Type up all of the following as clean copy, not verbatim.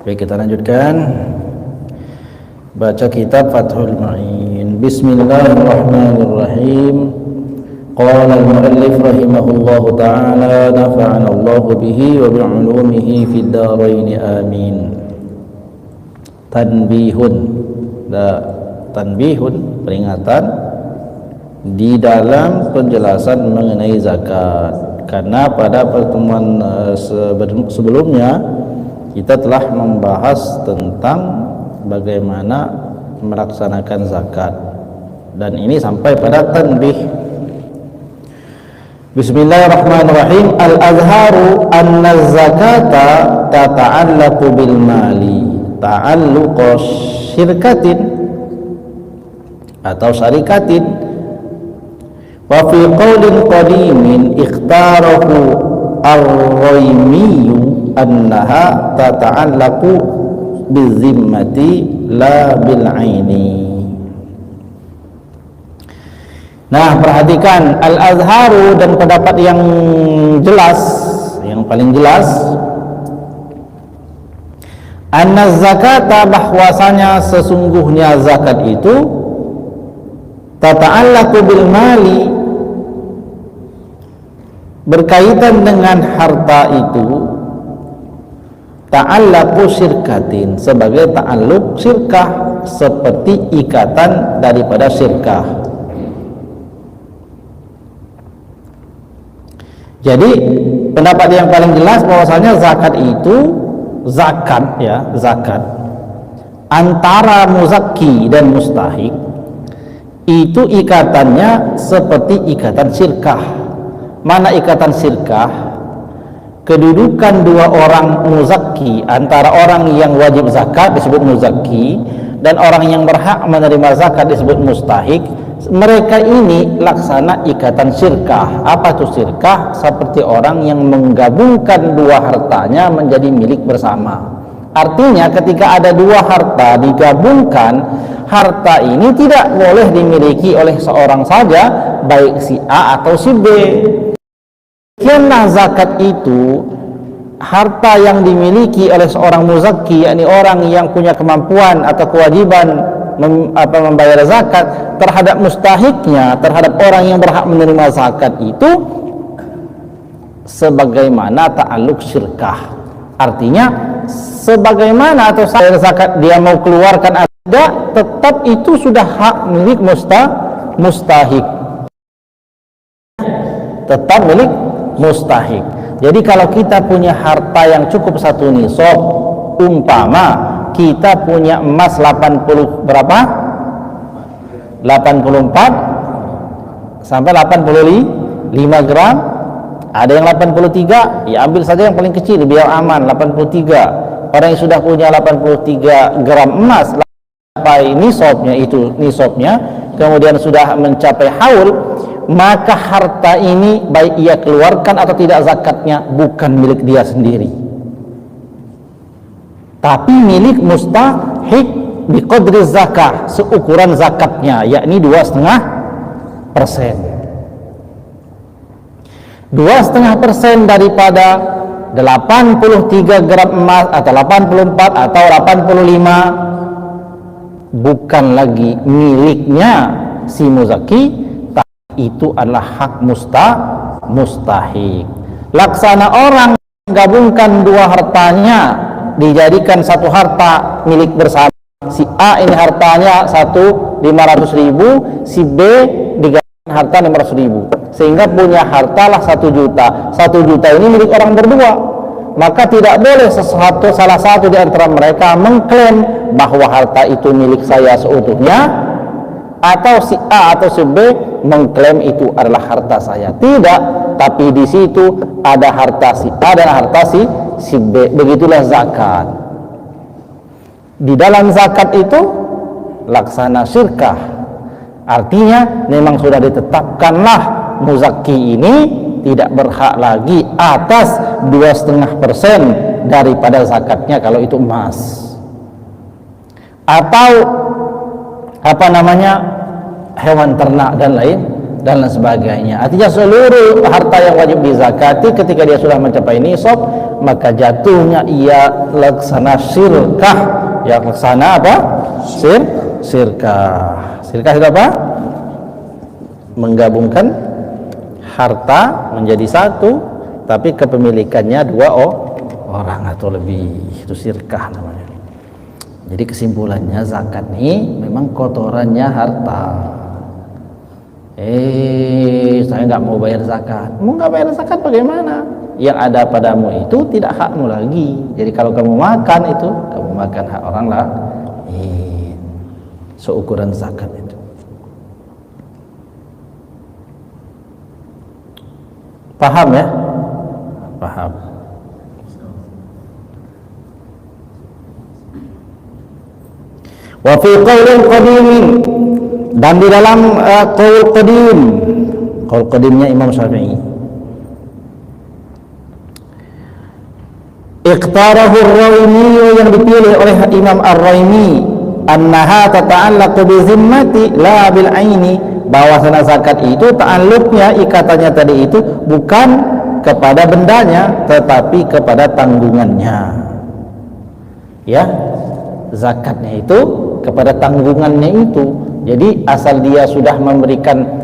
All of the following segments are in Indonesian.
Baik, kita lanjutkan baca kitab Fathul Ma'in. Bismillahirrahmanirrahim. Qala al-muallif rahimahullahu ta'ala, nafa'ana Allahu bihi wa bi'ulumihi fid dharain amin. Tanbihun, peringatan di dalam penjelasan mengenai zakat. Karena pada pertemuan sebelumnya kita telah membahas tentang bagaimana melaksanakan zakat, dan ini sampai pada tanbih. Bismillahirrahmanirrahim. Al-azharu anna zakata tata'allaqu bil mali ta'alluqa syirkatin atau syarikatin, wa fi qawlin qadimin ikhtarahu ar-Raimiyu annaha tata'allaqu bizimmati la bil aini. Nah, perhatikan al-azharu, dan pendapat yang jelas, yang paling jelas, anna zakata, bahwasanya sesungguhnya zakat itu tata'allaqu bil mali, berkaitan dengan harta itu, ta'allaqu syirkatin, sebagai ta'alluq syirkah, seperti ikatan daripada syirkah. Jadi pendapat yang paling jelas bahwasanya zakat itu zakat antara muzakki dan mustahik itu ikatannya seperti ikatan syirkah. Mana ikatan syirkah? Kedudukan dua orang muzakki, antara orang yang wajib zakat disebut muzakki dan orang yang berhak menerima zakat disebut mustahik. Mereka ini laksana ikatan syirkah. Apa itu syirkah? Seperti orang yang menggabungkan dua hartanya menjadi milik bersama. Artinya ketika ada dua harta digabungkan, harta ini tidak boleh dimiliki oleh seorang saja, baik si A atau si B. Karena zakat itu harta yang dimiliki oleh seorang muzakki, yakni orang yang punya kemampuan atau kewajiban membayar zakat terhadap mustahiknya, terhadap orang yang berhak menerima zakat itu sebagaimana ta'alluq syirkah. Artinya sebagaimana atau zakat dia mau keluarkan ada, tetap itu sudah hak milik mustahik, tetap milik mustahik. Jadi kalau kita punya harta yang cukup satu nisab, umpama kita punya emas 80 berapa? 84 sampai 85 gram. Ada yang 83, ya ambil saja yang paling kecil biar aman, 83. Orang yang sudah punya 83 gram emas sampai nisabnya, kemudian sudah mencapai haul, maka harta ini baik ia keluarkan atau tidak zakatnya bukan milik dia sendiri, tapi milik mustahik biqadri zakah, seukuran zakatnya, yakni 2,5%. 2,5% daripada 83 gram emas atau 84 atau 85 bukan lagi miliknya si muzaki, tapi itu adalah hak mustahik. Laksana orang menggabungkan dua hartanya dijadikan satu harta milik bersama. Si A ini hartanya 500.000, si B digabungkan harta 500.000, sehingga punya hartalah 1 juta. 1 juta ini milik orang berdua. Maka tidak boleh salah satu di antara mereka mengklaim bahwa harta itu milik saya seutuhnya, atau si A atau si B mengklaim itu adalah harta saya. Tidak, tapi di situ ada harta si A dan harta si B. Begitulah zakat. Di dalam zakat itu laksana syirkah, artinya memang sudah ditetapkanlah muzaki ini tidak berhak lagi atas 2,5% daripada zakatnya kalau itu emas, atau hewan ternak dan dan lain sebagainya. Artinya seluruh harta yang wajib dizakati ketika dia sudah mencapai nisab, maka jatuhnya ia laksana sirkah. Ya, laksana apa? Sirkah. Sirkah itu apa? Menggabungkan harta menjadi satu, tapi kepemilikannya dua orang atau lebih. Itu sirkah namanya. Jadi kesimpulannya zakat ini memang kotorannya harta. Saya nggak mau bayar zakat. Mau nggak bayar zakat bagaimana? Yang ada padamu itu tidak hakmu lagi. Jadi kalau kamu makan itu, kamu makan hak orang lah. Seukuran zakat itu. Paham ya? Paham. Wa fi qaulin qadimin, dan di dalam qaul qadimnya Imam Syafi'i, iqtarahu ar-Raimi, yang dipilih oleh Imam Ar-Raimi, annaha tata'allaqu bi zimmati la bil aini, bahwasanya zakat itu ta'alluqnya, ikatannya tadi itu bukan kepada bendanya tetapi kepada tanggungannya. Ya, zakatnya itu kepada tanggungannya itu. Jadi asal dia sudah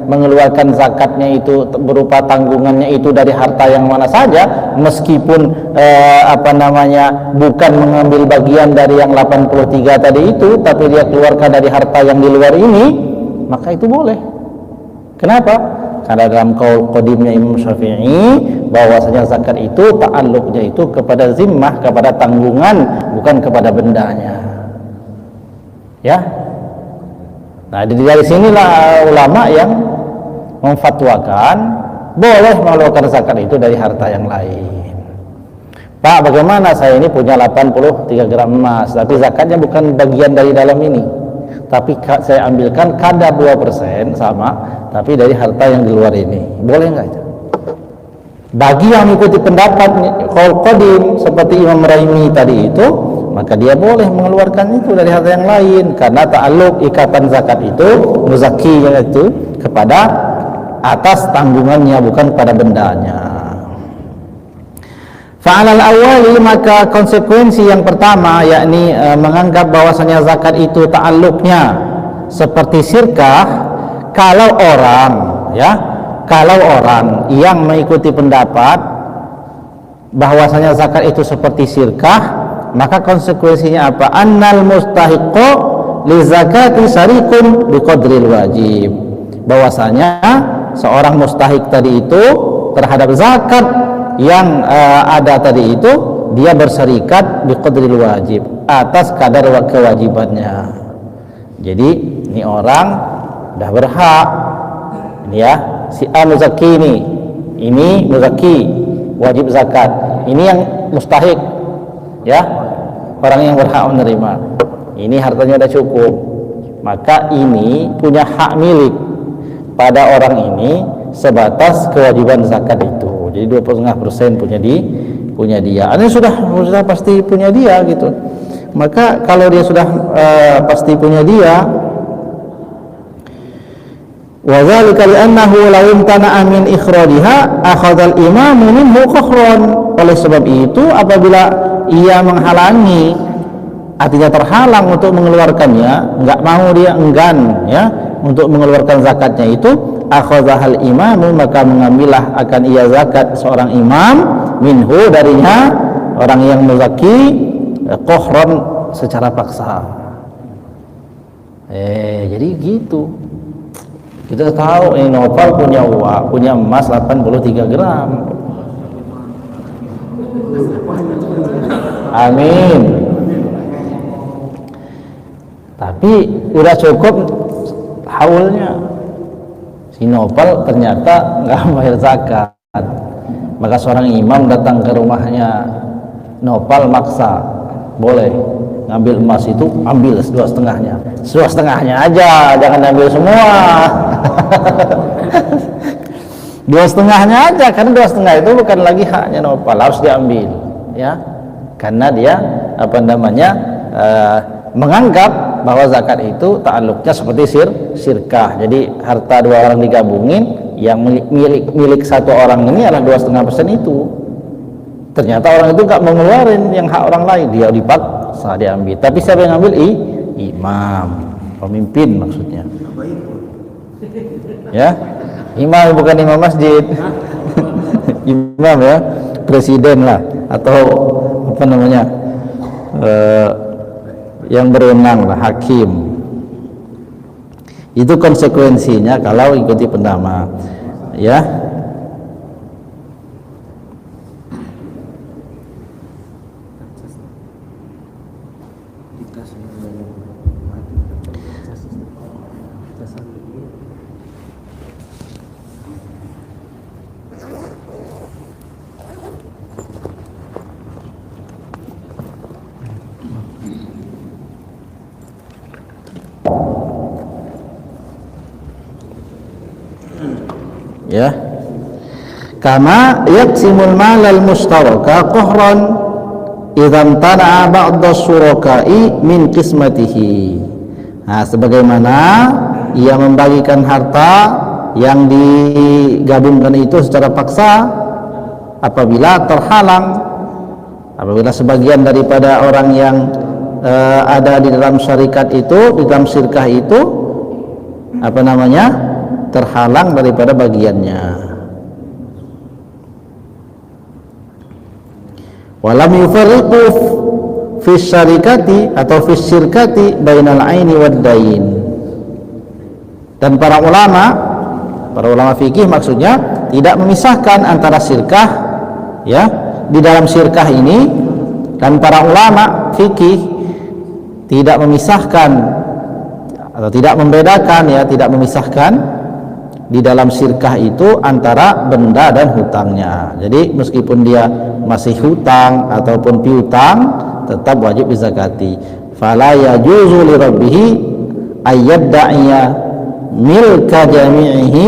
mengeluarkan zakatnya itu berupa tanggungannya itu dari harta yang mana saja, meskipun bukan mengambil bagian dari yang 83 tadi itu, tapi dia keluarkan dari harta yang di luar ini, maka itu boleh. Kenapa? Karena dalam qaul qadimnya Imam Syafi'i, bahwasanya zakat itu ta'alluqnya itu kepada zimmah, kepada tanggungan, bukan kepada bendanya. Ya. Nah, dari sinilah ulama yang memfatwakan boleh mengeluarkan zakat itu dari harta yang lain. Pak, bagaimana saya ini punya 83 gram emas, tapi zakatnya bukan bagian dari dalam ini, tapi saya ambilkan kadar 2% sama, tapi dari harta yang di luar ini. Boleh nggak itu? Bagi yang mengikuti pendapat qaul qadim seperti Imam Raimi tadi itu, maka dia boleh mengeluarkan itu dari harta yang lain, karena ta'alluq ikatan zakat itu, muzakkinya itu kepada atas tanggungannya, bukan pada bendanya. Fa'alal awali, maka konsekuensi yang pertama, yakni menganggap bahwasanya zakat itu ta'alluqnya seperti sirkah, kalau orang yang mengikuti pendapat bahwasanya zakat itu seperti sirkah, maka konsekuensinya apa? Annal mustahiqqu li zakati syarikun biqadril wajib, bahwasanya seorang mustahik tadi itu terhadap zakat yang ada tadi itu, dia berserikat biqadril wajib, atas kadar kewajibannya. Jadi ini orang udah berhak, ini ya, si A muzakki ini muzakki wajib zakat, ini yang mustahik, ya, orang yang berhak menerima, ini hartanya udah cukup, maka ini punya hak milik pada orang ini sebatas kewajiban zakat itu. Jadi 2,5% punya dia. Ini sudah pasti punya dia gitu. Maka kalau dia sudah pasti punya dia, wa dzalika li'annahu law imtana'a min ikhrajha akhadha al-imamu minhu qakhran. Oleh sebab itu, apabila ia menghalangi, artinya terhalang untuk mengeluarkannya, enggak mau, dia enggan ya untuk mengeluarkan zakatnya itu, akhadhahal imamu, maka mengambillah akan ia zakat seorang imam, minhu, darinya orang yang muzakki, qakhran, secara paksa. Jadi gitu. Kita tahu ini Novel punya uang, punya emas 83 gram. Amin. Tapi udah cukup haulnya. Si Novel ternyata nggak bayar zakat. Maka seorang imam datang ke rumahnya Novel, maksa, boleh ngambil emas itu, ambil 2,5-nya. 2,5-nya aja, jangan ambil semua. 2,5-nya aja, karena 2,5 itu bukan lagi haknya Novel, harus diambil, ya, karena dia menganggap bahwa zakat itu ta'alluqnya seperti syirkah. Jadi harta dua orang digabungin, yang milik satu orang ini adalah 2,5% itu. Ternyata orang itu nggak mau ngeluarin yang hak orang lain, dia dipaksa diambil. Tapi siapa yang ngambil? Imam, pemimpin maksudnya. Ya, imam bukan imam masjid. Imam ya, presiden lah, atau apa namanya, yang berwenang lah, hakim. Itu konsekuensinya kalau ikuti pendama, ya. Ya, kama yaqsimul malal mustaraka qahran idzan tana'a ba'da suraka'i min qismatihi. Nah, sebagaimana ia membagikan harta yang digabungkan itu secara paksa apabila terhalang, apabila sebagian daripada orang yang ada di dalam syarikat itu, di dalam syirkah itu, apa namanya, terhalang daripada bagiannya. Walam yufarriqu fi syarikati atau fi syirkati bainal aini wad dain. Dan para ulama fikih maksudnya tidak memisahkan antara syirkah, ya, di dalam syirkah ini, dan para ulama fikih tidak memisahkan atau tidak membedakan, ya, tidak memisahkan di dalam syirkah itu antara benda dan hutangnya. Jadi meskipun dia masih hutang ataupun piutang, tetap wajib dizakati. Fala yajuzu li rabbih ayyadda'iya milka jami'ihi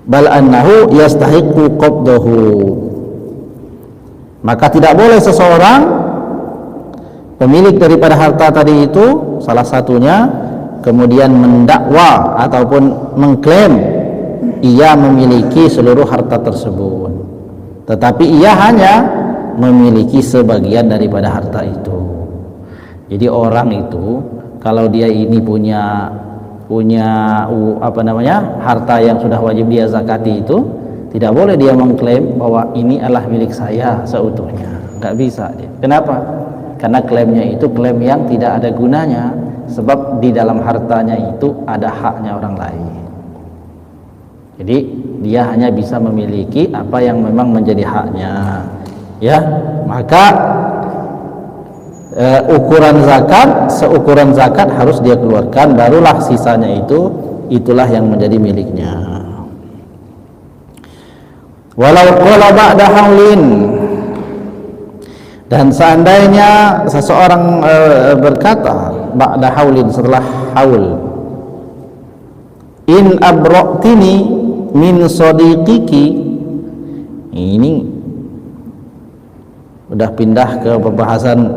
bal annahu yastahiqu qabdahu. Maka tidak boleh seseorang pemilik daripada harta tadi itu, salah satunya, kemudian mendakwa ataupun mengklaim ia memiliki seluruh harta tersebut, tetapi ia hanya memiliki sebagian daripada harta itu. Jadi orang itu kalau dia ini punya apa namanya, harta yang sudah wajib dia zakati itu, tidak boleh dia mengklaim bahwa ini adalah milik saya seutuhnya. Nggak bisa dia. Kenapa? Karena klaimnya itu klaim yang tidak ada gunanya, sebab di dalam hartanya itu ada haknya orang lain. Jadi dia hanya bisa memiliki apa yang memang menjadi haknya, ya. Maka seukuran zakat harus dia keluarkan, barulah sisanya itulah yang menjadi miliknya. Walau qala ba'da haulin, dan seandainya seseorang berkata ba'da haulin, setelah haul, in abra'tini min sadiqiki, ini udah pindah ke pembahasan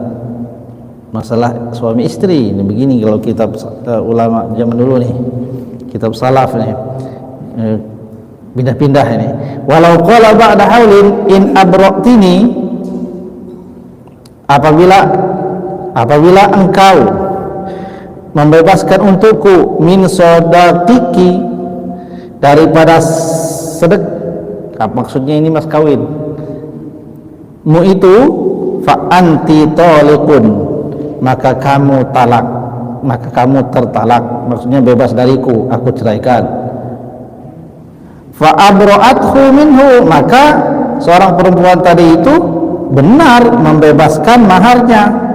masalah suami istri. Ini begini kalau kitab ulama zaman dulu nih, kitab salaf nih, pindah-pindah ini. Walau qala ba'da haulin in abra'tini, apabila engkau membebaskan untukku min sodaqiki, daripada maksudnya ini mas kawin mu itu, fa anti taliqun, maka kamu tertalak, maksudnya bebas dariku, aku ceraikan. Fa abra'athu minhu, maka seorang perempuan tadi itu benar membebaskan maharnya.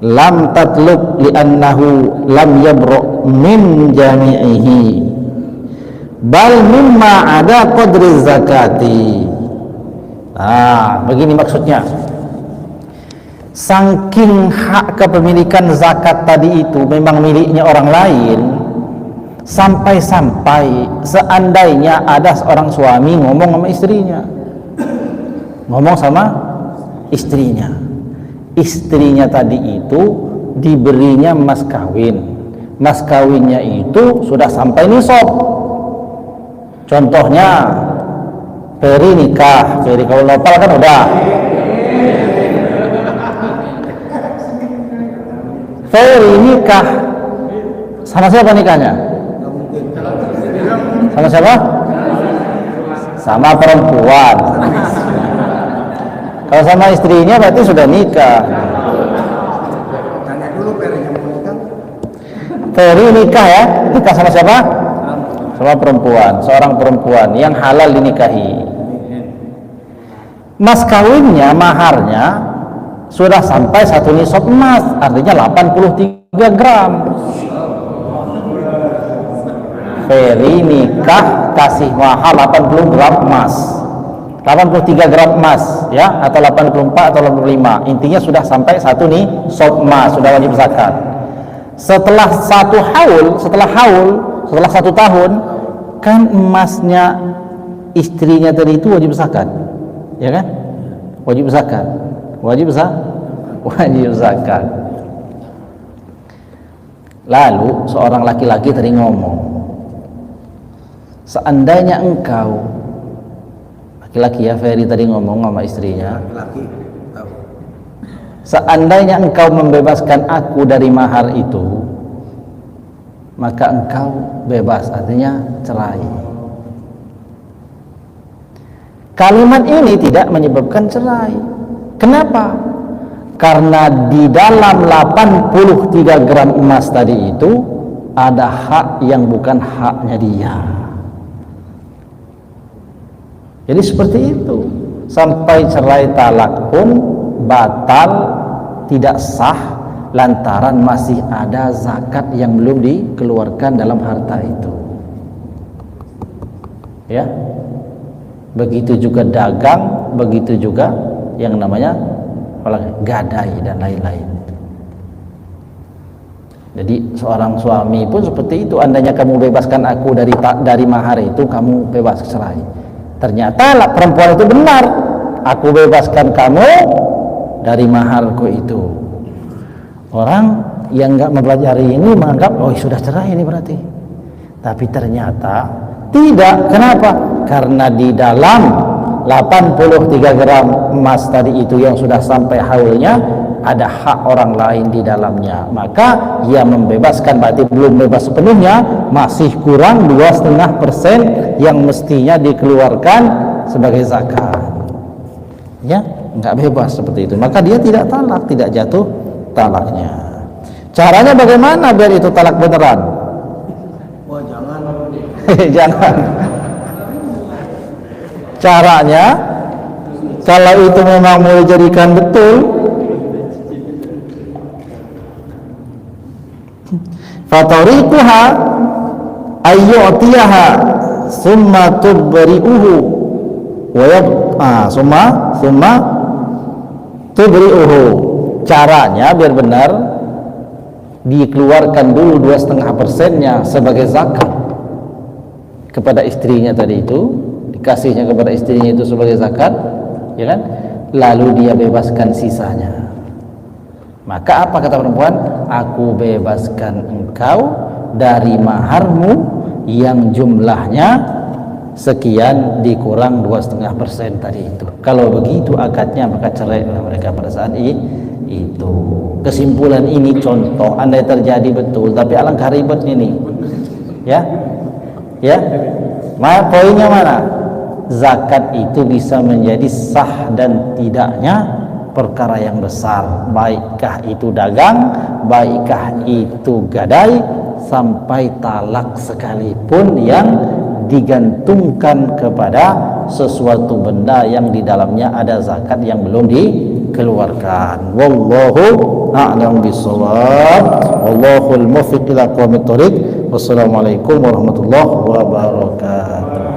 Lam tatlub li'annahu lam yabra' min jami'ihi bal mimma ada qadri zakati. Nah, begini maksudnya. Saking hak kepemilikan zakat tadi itu memang miliknya orang lain, sampai-sampai seandainya ada seorang suami ngomong sama istrinya, istrinya tadi itu diberinya mas kawin. Mas kawinnya itu sudah sampai nisab. Contohnya Ferry nikah, Ferry kalau nopal kan udah. Ferry nikah sama siapa nikahnya? Sama siapa? Sama perempuan. Kalau sama istrinya berarti sudah nikah. Ferry nikah ya, nikah sama siapa? Sama perempuan, seorang perempuan yang halal dinikahi. Mas kawinnya, maharnya sudah sampai 1 nisab emas, artinya 83 gram. Ferry nikah kasih mahar 80 gram emas, 83 gram emas ya, atau 84 atau 85, intinya sudah sampai 1 nisab emas, sudah wajib zakat. Setelah 1 haul, setelah 1 tahun, kan emasnya istrinya tadi itu wajib zakat, ya kan? Wajib zakat, wajib zakat. Lalu seorang laki-laki tadi ngomong, seandainya engkau, laki-laki ya, Ferry tadi ngomong sama istrinya, seandainya engkau membebaskan aku dari mahar itu, maka engkau bebas, artinya cerai. Kalimat ini tidak menyebabkan cerai. Kenapa? Karena di dalam 83 gram emas tadi itu ada hak yang bukan haknya dia. Jadi seperti itu. Sampai cerai talak pun batal, tidak sah, lantaran masih ada zakat yang belum dikeluarkan dalam harta itu. Ya, begitu juga dagang, begitu juga yang namanya gadai dan lain-lain. Jadi seorang suami pun seperti itu. Andainya kamu bebaskan aku dari mahar itu, kamu bebas cerai. Ternyata perempuan itu benar, aku bebaskan kamu dari maharku itu. Orang yang nggak mempelajari ini menganggap, oh sudah cerai ini berarti. Tapi ternyata tidak. Kenapa? Karena di dalam 83 gram emas tadi itu yang sudah sampai haulnya, ada hak orang lain di dalamnya. Maka ia membebaskan, berarti belum bebas sepenuhnya, masih kurang 2,5% yang mestinya dikeluarkan sebagai zakat. Ya, nggak bebas seperti itu. Maka dia tidak talak, tidak jatuh talaknya. Caranya bagaimana biar itu talak beneran? Wah, jangan. Jangan. Caranya, kalau itu memang mau dijadikan betul, fatariquha ayyu'tiyaha summa tubri'uhu wa summa tubri'uhu. Caranya biar benar, dikeluarkan dulu 2,5%-nya sebagai zakat kepada istrinya tadi itu, dikasihnya kepada istrinya itu sebagai zakat, ya kan? Lalu dia bebaskan sisanya. Maka apa kata perempuan? Aku bebaskan engkau dari maharmu yang jumlahnya sekian dikurang 2,5% tadi itu. Kalau begitu akadnya, maka cerai mereka pada saat itu. Kesimpulan ini contoh, andai terjadi betul, tapi alangkah ribetnya nih. Ya, poinnya mana? Zakat itu bisa menjadi sah dan tidaknya perkara yang besar, baikkah itu dagang, baikkah itu gadai, sampai talak sekalipun yang digantungkan kepada sesuatu benda yang di dalamnya ada zakat yang belum dikeluarkan. Wallahu a'lam bishawab. Wallahul muwaffiq ila aqwamit thoriq. Wassalamualaikum warahmatullahi wabarakatuh.